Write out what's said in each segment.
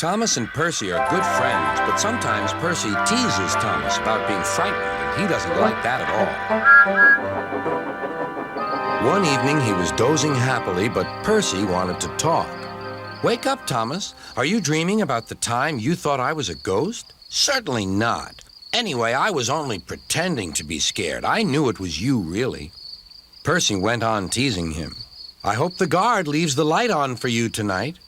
Thomas and Percy are good friends, but sometimes Percy teases Thomas about being frightened, and he doesn't like that at all. One evening, he was dozing happily, but Percy wanted to talk. "Wake up, Thomas. Are you dreaming about the time you thought I was a ghost?" "Certainly not. Anyway, I was only pretending to be scared. I knew it was you, really." Percy went on teasing him. "I hope the guard leaves the light on for you tonight."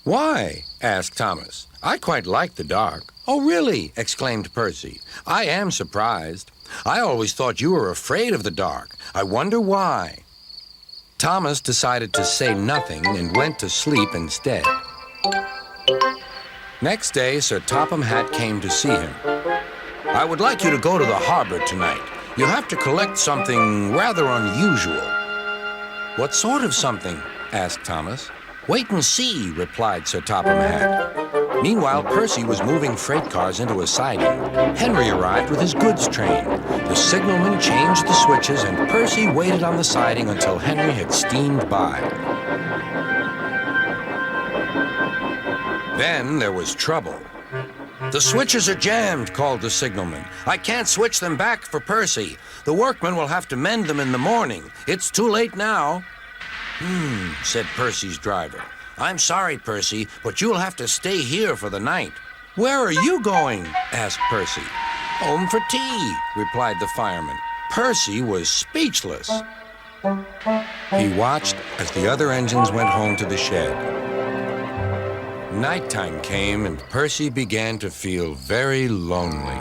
"Why?" asked Thomas. "I quite like the dark." "Oh, really?" exclaimed Percy. "I am surprised. I always thought you were afraid of the dark. I wonder why." Thomas decided to say nothing and went to sleep instead. Next day, Sir Topham Hatt came to see him. "I would like you to go to the harbor tonight. You have to collect something rather unusual." "What sort of something?" asked Thomas. "Wait and see," replied Sir Topham Hatt. Meanwhile, Percy was moving freight cars into a siding. Henry arrived with his goods train. The signalman changed the switches, and Percy waited on the siding until Henry had steamed by. Then there was trouble. "The switches are jammed," called the signalman. "I can't switch them back for Percy. The workmen will have to mend them in the morning. It's too late now." Said Percy's driver. "I'm sorry, Percy, but you'll have to stay here for the night." "Where are you going?" asked Percy. "Home for tea," replied the fireman. Percy was speechless. He watched as the other engines went home to the shed. Nighttime came, and Percy began to feel very lonely.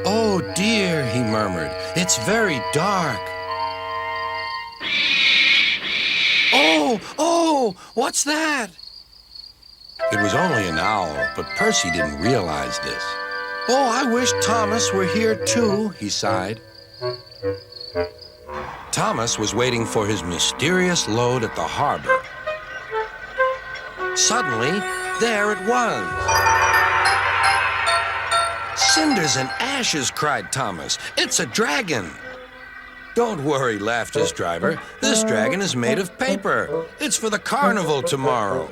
"Oh, dear," he murmured. "It's very dark." Oh, what's that?" It was only an owl, but Percy didn't realize this. "Oh, I wish Thomas were here too," he sighed. Thomas was waiting for his mysterious load at the harbor. Suddenly, there it was. "Cinders and ashes," cried Thomas. "It's a dragon." "Don't worry," laughed his driver. "This dragon is made of paper. It's for the carnival tomorrow."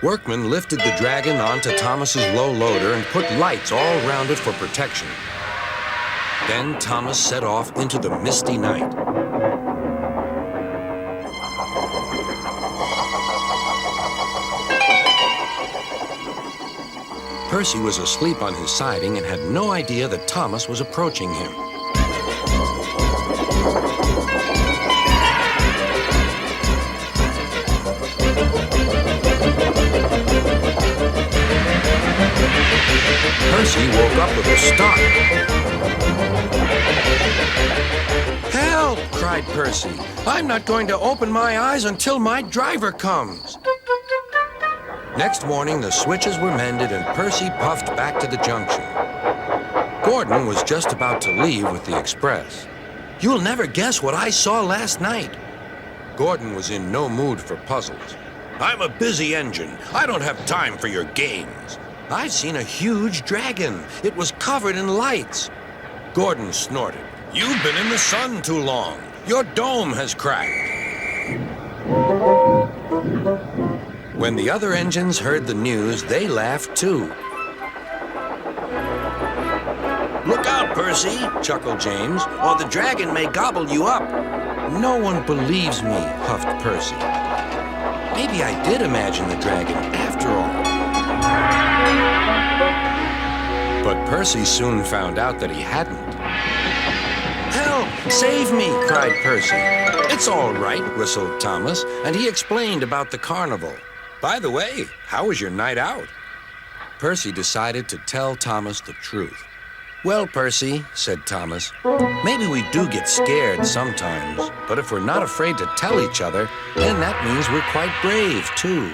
Workmen lifted the dragon onto Thomas's low loader and put lights all around it for protection. Then Thomas set off into the misty night. Percy was asleep on his siding and had no idea that Thomas was approaching him. Percy woke up with a start. "Help!" cried Percy. "I'm not going to open my eyes until my driver comes." Next morning, the switches were mended and Percy puffed back to the junction. Gordon was just about to leave with the express. "You'll never guess what I saw last night." Gordon was in no mood for puzzles. "I'm a busy engine. I don't have time for your games." "I've seen a huge dragon. It was covered in lights." Gordon snorted. "You've been in the sun too long. Your dome has cracked." When the other engines heard the news, they laughed too. "Look out, Percy," chuckled James, "or the dragon may gobble you up." "No one believes me," huffed Percy. "Maybe I did imagine the dragon after all." But Percy soon found out that he hadn't. "Help! Save me!" cried Percy. "It's all right," whistled Thomas, and he explained about the carnival. "By the way, how was your night out?" Percy decided to tell Thomas the truth. "Well, Percy," said Thomas, "maybe we do get scared sometimes, but if we're not afraid to tell each other, then that means we're quite brave, too."